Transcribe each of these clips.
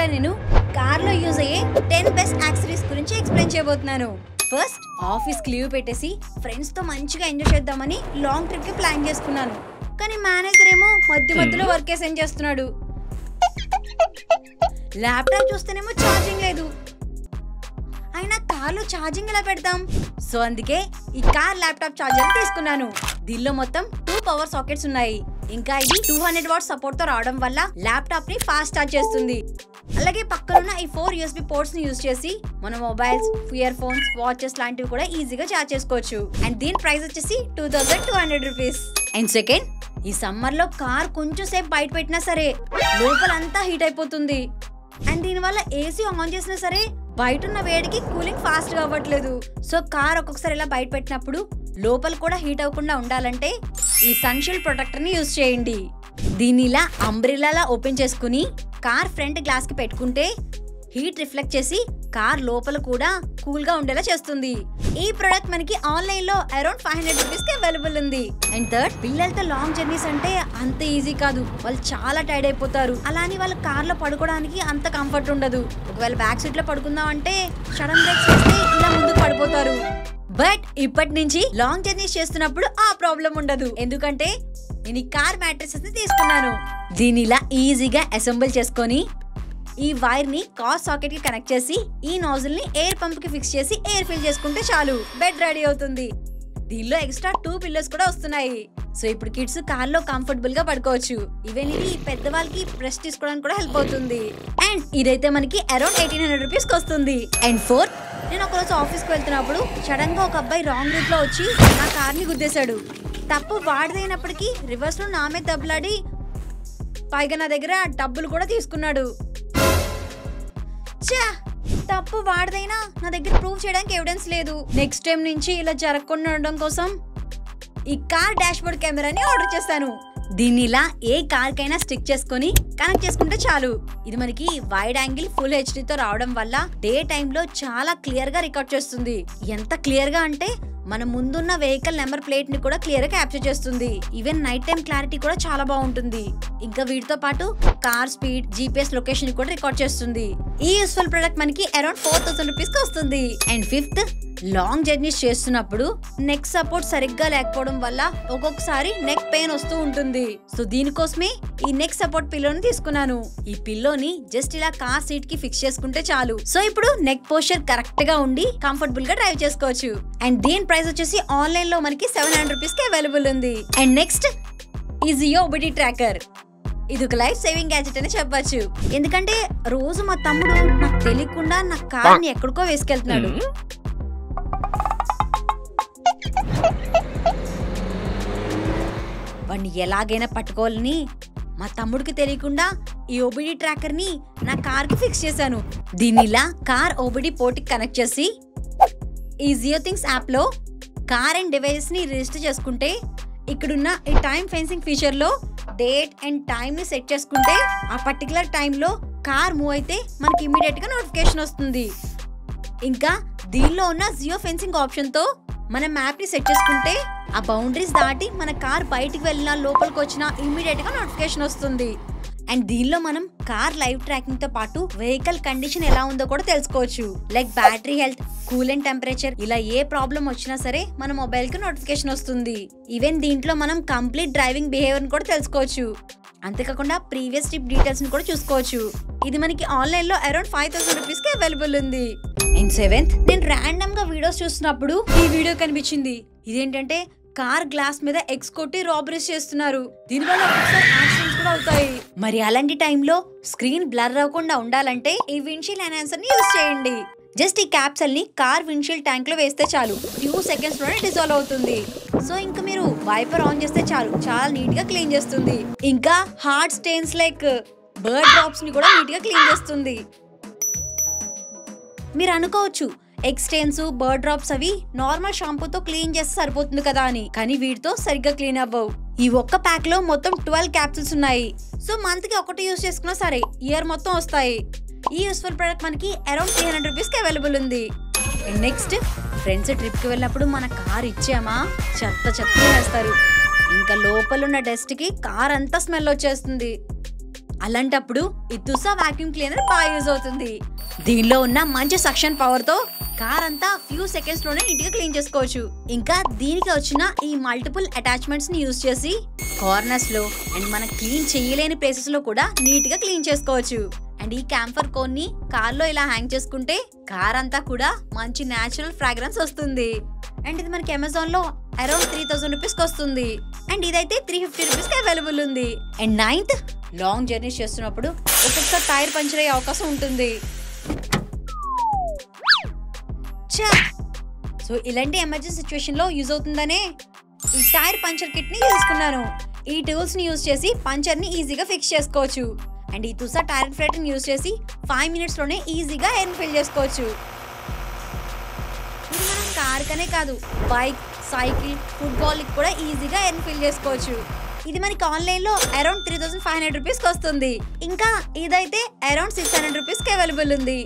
ఇవాళ నేను కార్ లో యూజ్ అయ్యే 10 బెస్ట్ యాక్సెసరీస్ గురించి ఎక్స్ప్లెయిన్ చేయబోతున్నాను. ఫస్ట్ ఆఫీస్ కి లీవ్ పెట్టేసి ఫ్రెండ్స్ తో మంచిగా ఎంజాయ్ చేద్దామని లాంగ్ ట్రిప్ కి ప్లాన్ చేసుకున్నాను. కానీ మేనేజర్ ఏమో మధ్యలో వర్క్ అసైన్ చేస్తున్నాడు. ల్యాప్టాప్ చూస్తేనేమో ఛార్జింగ్ లేదు. అయినా కార్ లో ఛార్జింగ్ ఎలా పెడతాం? సో అందుకే ఈ కార్ ల్యాప్టాప్ ఛార్జర్ తీసుకున్నాను. దీనిలో మొత్తం 2 పవర్ సాకెట్స్ ఉన్నాయి. ఇంకా ఇది 200 వాట్స్ సపోర్ట్ తో రావడం వల్ల ల్యాప్టాప్ ని ఫాస్ట్ ఛార్జ్ చేస్తుంది. అలాగే పక్కనున్న ఈ 4 USB పోర్ట్స్ ని యూజ్ చేసి మన మొబైల్స్, ఇయర్ ఫోన్స్, వాచెస్ లాంటివి కూడా ఈజీగా ఛార్జ్ చేసుకోవచ్చు. అండ్ దీని ప్రైస్ వచ్చేసి 2200 రూపీస్. అండ్ సెకండ్, ఈ సమ్మర్ లో కార్ కొంచెం సేపు బయట పెట్టినా సరే లోపలంతా హీట్ అయిపోతుంది. అండ్ దీనివల్ల ఏసీ ఆన్ చేసినా సరే బయట ఉన్న వేడికి కూలింగ్ ఫాస్ట్ గా అవ్వట్లేదు. సో కార్ ఒక్కొక్కసారి ఇలా బయట పెట్టినప్పుడు లోపల కూడా హీట్ అవ్వకుండా ఉండాలంటే ఈ సన్షీల్డ్ ప్రొటెక్టర్ ని యూజ్ చేయండి. దీన్ని ఇలా అంబ్రెల్లాలా ఓపెన్ చేసుకుని కార్ ఫ్రంట్ గ్లాస్ కి పెట్టుకుంటే హీట్ రిఫ్లెక్ట్ చేసి కార్ లోపల కూడా కూల్ గా ఉండేలా చేస్తుంది. ఈ ప్రొడక్ట్ మనకి ఆన్లైన్ లో అరౌండ్ 500 రూపీస్ కి అవైలబుల్ ఉంది. అండ్ థర్డ్, పిల్లలతో లాంగ్ జర్నీస్ అంటే అంత ఈజీ కాదు. వాళ్ళు చాలా టైర్డ్ అయిపోతారు. అలానే వాళ్ళ కార్ లో పడుకోవడానికి అంత కంఫర్ట్ ఉండదు. ఒకవేళ బ్యాక్ సీట్ లో పడుకుందాం అంటే సడన్ బ్రేక్స్ వేస్తే ఇలా ముందుకు పడిపోతారు. బట్ ఇప్పటి నుంచి లాంగ్ జర్నీస్ చేస్తున్నప్పుడు ఆ ప్రాబ్లం ఉండదు. ఎందుకంటే నేను ఈ కార్ మ్యాట్రెసెస్ ని తీసుకున్నాను. దీన్ని ఇలా ఈజీగా అసెంబుల్ చేసుకొని ఈ వైర్ ని కార్ సాకెట్ కి కనెక్ట్ చేసి ఈ నోజిల్ ని ఎయిర్ పంప్ కి ఫిక్స్ చేసి ఎయిర్ ఫిల్ చేసుకుంటే చాలు, బెడ్ రెడీ అవుతుంది. దీనిలో ఎక్స్ట్రా 2 పిల్లోస్ కూడా వస్తున్నాయి. సో ఇప్పుడు కిడ్స్ కార్ లో కంఫర్టబుల్ గా పడుకోవచ్చు. ఈవెన్ ఇది పెద్దవాళ్ళకి ప్రెస్ తీసుకోవడానికి కూడా హెల్ప్ అవుతుంది. అండ్ ఇదైతే మనకి అరౌండ్ 1800 రూపీస్ కి వస్తుంది. అండ్ ఫోర్త్, నేను ఒకరోజు ఆఫీస్ కి వెళ్తున్నప్పుడు సడన్ గా ఒక అబ్బాయి రాంగ్ రూట్ లో వచ్చి నా కార్ ని గుద్దేశాడు. తప్పు వాడిదైనప్పటికీ రివర్స్ లో నా మీద దెబ్బలాడి పైగా నా దగ్గర డబ్బులు కూడా తీసుకున్నాడు. తప్పు వాడిదైనా నా దగ్గర ప్రూవ్ చేయడానికి ఎవిడెన్స్ లేదు. నెక్స్ట్ టైం నుంచి ఇలా జరగకుండా ఉండడం కోసం ఈ కార్ డాష్ బోర్డ్ కెమెరాని ఆర్డర్ చేస్తాను. దీన్ని ఇలా ఏ కార్ కైనా స్టిక్ చేసుకుని కనెక్ట్ చేసుకుంటే చాలు. ఇది మనకి వైడ్ యాంగిల్ ఫుల్ HD తో రావడం వల్ల డే టైమ్ లో చాలా క్లియర్ గా రికార్డ్ చేస్తుంది. ఎంత క్లియర్ గా అంటే మన ముందున్న వెహికల్ నెంబర్ ప్లేట్ ని కూడా క్లియర్ గా క్యాప్చర్ చేస్తుంది. ఈవెన్ నైట్ టైం క్లారిటీ కూడా చాలా బాగుంటుంది. ఇంకా వీటితో పాటు కార్ స్పీడ్, GPS లొకేషన్ కూడా రికార్డ్ చేస్తుంది. ఈ యూస్ఫుల్ ప్రొడక్ట్ మనకి అరౌండ్ 4000 రూపీస్ కి వస్తుంది. అండ్ ఫిఫ్త్, లాంగ్ జర్నీస్ చేస్తున్నప్పుడు నెక్ సపోర్ట్ సరిగ్గా లేకపోవడం వల్ల ఒక్కొక్కసారి నెక్ పెయిన్ వస్తూ ఉంటుంది. సో దీనికోసమే ఈ నెక్ సపోర్ట్ పిల్లోని తీసుకున్నాను. ఈ పిల్లోని జస్ట్ ఇలా కార్ సీట్ కి ఫిక్స్ చేసుకుంటే చాలు. సో ఇప్పుడు నెక్ పోస్చర్ కరెక్ట్ గా ఉండి కంఫర్టబుల్ గా డ్రైవ్ చేసుకోవచ్చు. అండ్ దీని ప్రైస్ వచ్చేసి ఆన్లైన్ లో మనకి 700 రూపీస్ కి అవైలబుల్ ఉంది. అండ్ నెక్స్ట్ ఈ జియో ఒబిడి ట్రాకర్. ఇది ఒక లైఫ్ సేవింగ్ గ్యాజెట్ అని చెప్పొచ్చు. ఎందుకంటే రోజు మా తమ్ముడు నాకు తెలియకుండా నా కార్ ని ఎక్కడికో వేసుకెళ్తున్నాడు. వాడిని ఎలాగైనా పట్టుకోవాలని మా తమ్ముడికి తెలియకుండా ఈ ఓబిడి ట్రాకర్ ని నా కార్ కి ఫిక్స్ చేశాను. దీన్ని ఇలా కార్ ఓబిడి పోర్ట్ కి కనెక్ట్ చేసి ఈ జియో థింగ్స్ యాప్ లో కార్ అండ్ డివైజెస్ ని రిజిస్టర్ చేసుకుంటే ఇక్కడున్న ఈ టైం ఫెన్సింగ్ ఫీచర్ లో డేట్ అండ్ టైం ని సెట్ చేసుకుంటే ఆ పర్టికులర్ టైంలో కార్ మూవ్ అయితే మనకి ఇమీడియట్ గా నోటిఫికేషన్ వస్తుంది. ఇంకా దీనిలో ఉన్న జియో ఫెన్సింగ్ ఆప్షన్ తో మన మ్యాప్ ని సెట్ చేసుకుంటే ఆ బౌండరీస్ దాటి మన కార్ బయటికి వెళ్ళినా లోపలికి వచ్చినా ఇమీడియట్ గా నోటిఫికేషన్ వస్తుంది. అండ్ దీనిలో మనం కార్ లైవ్ ట్రాకింగ్ తో పాటు వెహికల్ కండిషన్ ఎలా ఉందో కూడా తెలుసుకోవచ్చు. Like battery health, coolant temperature, ఇలా ఏ ప్రాబ్లం వచ్చినా సరే మన మొబైల్ కి నోటిఫికేషన్ వస్తుంది. ఈవెన్ దీంట్లో మనం కంప్లీట్ డ్రైవింగ్ బిహేవియర్ కూడా తెలుసుకోవచ్చు. అంతేకాకుండా ప్రీవియస్ ట్రిప్ డీటెయిల్స్ ని కూడా చూసుకోవచ్చు. ఇది మనకి ఆన్లైన్ లో అరౌండ్ 5000 రూపీస్ కి అవైలబుల్ ఉంది. అండ్ సెవెంత్, నేను ర్యాండమ్ గా వీడియోస్ చూస్తున్నప్పుడు ఈ వీడియో కనిపించింది. ఇదేంటంటే కార్ గ్లాస్ మీద ఎగ్స్ కొట్టి రాబరీస్ చేస్తున్నారు. దీనివల్ల ఒకసారి యాక్సిడెంట్స్ కూడా అవుతాయి. మరి అలాంటి టైంలో స్క్రీన్ బ్లర్ అవ్వకుండా ఉండాలంటే ఈ విండ్షీల్డ్ ఎన్హాన్సర్ ని యూజ్ చేయండి. జస్ట్ ఈ క్యాప్సల్ ని కార్ విండ్షీల్డ్ ట్యాంక్ లో వేస్తే చాలు, 2 సెకండ్స్ లోనే డిజాల్వ్ అవుతుంది. సో ఇంకా మీరు వైపర్ ఆన్ చేస్తే చాలు, చాలా నీట్ గా క్లీన్ చేస్తుంది. ఇంకా hard stains like bird drops ని కూడా నీట్ గా క్లీన్ చేస్తుంది. మీరు అనుకోవచ్చు ఎగ్ స్టెయిన్స్, బర్డ్ డ్రాప్స్ అవి నార్మల్ షాంపూతో క్లీన్ చేస్తే సరిపోతుంది కదా అని. కానీ వీటితో సరిగ్గా క్లీన్ అవ్వవు. ఈ ఒక్క ప్యాక్ లో మొత్తం 12 క్యాప్సూల్స్ ఉన్నాయి. సో మంత్ కి ఒకటి యూజ్ చేసుకున్నా సరే ఇయర్ మొత్తం వస్తాయి. ఈ యూస్ఫుల్ ప్రొడక్ట్ మనకి అరౌండ్ 300 రూపీస్ కి అవైలబుల్ ఉంది. నెక్స్ట్, ఫ్రెండ్స్ ట్రిప్ కి వెళ్ళినప్పుడు మన కార్ ఇచ్చామా చెత్త వేస్తారు. ఇంకా లోపల ఉన్న డస్ట్ కి కార్ అంతా స్మెల్ వచ్చేస్తుంది. అలాంటప్పుడు ఈ తుసా వాక్యూమ్ క్లీనర్ బాగా యూజ్ అవుతుంది. దీనిలో ఉన్న మంచి సక్షన్ పవర్ తో కార్ అంతా ఫ్యూ సెకండ్స్ లోనే నీట్ గా క్లీన్ చేసుకోవచ్చు. ఇంకా దీనికి వచ్చిన ఈ మల్టిపుల్ అటాచ్మెంట్స్ ని యూజ్ చేసి కార్నర్స్ లో అండ్ మనం క్లీన్ చేయలేని ప్లేసెస్ లో కూడా నీట్ గా క్లీన్ చేసుకోవచ్చు. అండ్ ఈ క్యాంఫర్ కోన్ ని కార్ లో ఇలా హ్యాంగ్ చేసుకుంటే కార్ అంతా కూడా మంచి నేచురల్ ఫ్రాగ్రెన్స్ వస్తుంది. అండ్ ఇది మనకి అమెజాన్ లో అరౌండ్ 3000 రూపీస్ కి వస్తుంది. అండ్ ఇదైతే 350 రూపీస్ కి అవైలబుల్ ఉంది. అండ్ 9th, లాంగ్ జర్నీస్ చేస్తున్నప్పుడు ఒక్కొక్కసారి టైర్ పంచర్ అయ్యే అవకాశం ఉంటుంది. సో ఇలాంటి ఎమర్జెన్సీ సిచ్యువేషన్ లో యూజ్ అవుతుందనే ఈ టైర్ పంచర్ కిట్ ని తీసుకున్నాను. ఈ టూల్స్ ని యూజ్ చేసి పంచర్ ని ఈజీగా ఫిక్స్ చేసుకోవచ్చు. అండ్ ఈ తుసా టైర్ ఫ్లైట్ ని యూజ్ చేసి 5 minutes లోనే ఈజీగా ఎయిర్ ఫిల్ చేసుకోవచ్చు. ఇది మనం కార్ కనే కాదు, బైక్, సైకిల్, ఫుట్బాల్ కి కూడా ఈజీగా ఎయిర్ ఫిల్ చేసుకోవచ్చు. ఇది మనకి ఆన్లైన్ లో అరౌండ్ 3500 రూపీస్ కి వస్తుంది. ఇంకా ఇదైతే అరౌండ్ 600 రూపీస్ కి అవైలబుల్ ఉంది.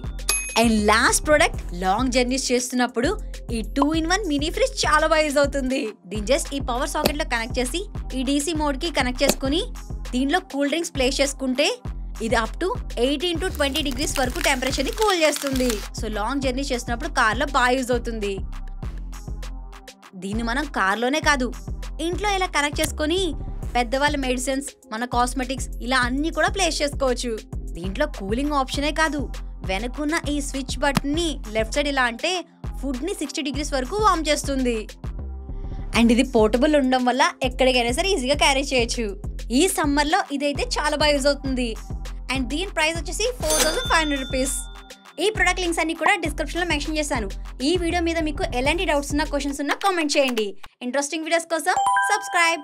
And last product, long journeys చేస్తున్నప్పుడు ఈ 2-in-1 మినీ ఫ్రిడ్జ్ చాలా బాగా యూజ్ అవుతుంది. దీన్ని జస్ట్ ఈ పవర్ సాకెట్ లో కనెక్ట్ చేసి ఈ DC మోడ్ కి కనెక్ట్ చేసుకుని దీనిలో కూల్ డ్రింక్స్ ప్లేస్ చేసుకుంటే ఇది అప్ టు 18 to 20 degrees వరకు టెంపరేచర్ ని కూల్ చేస్తుంది. సో లాంగ్ జర్నీ చేస్తున్నప్పుడు కార్ లో బాగా యూజ్ అవుతుంది. దీన్ని మనం కార్ లోనే కాదు, ఇంట్లో ఇలా కనెక్ట్ చేసుకుని పెద్దవాళ్ళ మెడిసిన్స్, మన కాస్మెటిక్స్ ఇలా అన్ని కూడా ప్లేస్ చేసుకోవచ్చు. దీంట్లో కూలింగ్ ఆప్షనే కాదు, వెనకున్న ఈ స్విచ్ బటన్ ని లెఫ్ట్ సైడ్ ఇలా అంటే ఫుడ్ ని 60 degrees వరకు వార్మ్ చేస్తుంది. అండ్ ఇది పోర్టబుల్ ఉండడం వల్ల ఎక్కడికైనా సరే ఈజీగా క్యారీ చేయొచ్చు. ఈ సమ్మర్ లో ఇదైతే చాలా బాగా యూజ్ అవుతుంది. అండ్ దీని ప్రైస్ వచ్చేసి 4500 రూపీస్. ఈ ప్రొడక్ట్ లింక్స్ అన్ని కూడా డిస్క్రిప్షన్ లో మెన్షన్ చేశాను. ఈ వీడియో మీద మీకు ఎలాంటి డౌట్స్ ఉన్నా, క్వశ్చన్స్ ఉన్నా కామెంట్ చేయండి. ఇంట్రెస్టింగ్ వీడియోస్ కోసం సబ్స్క్రైబ్.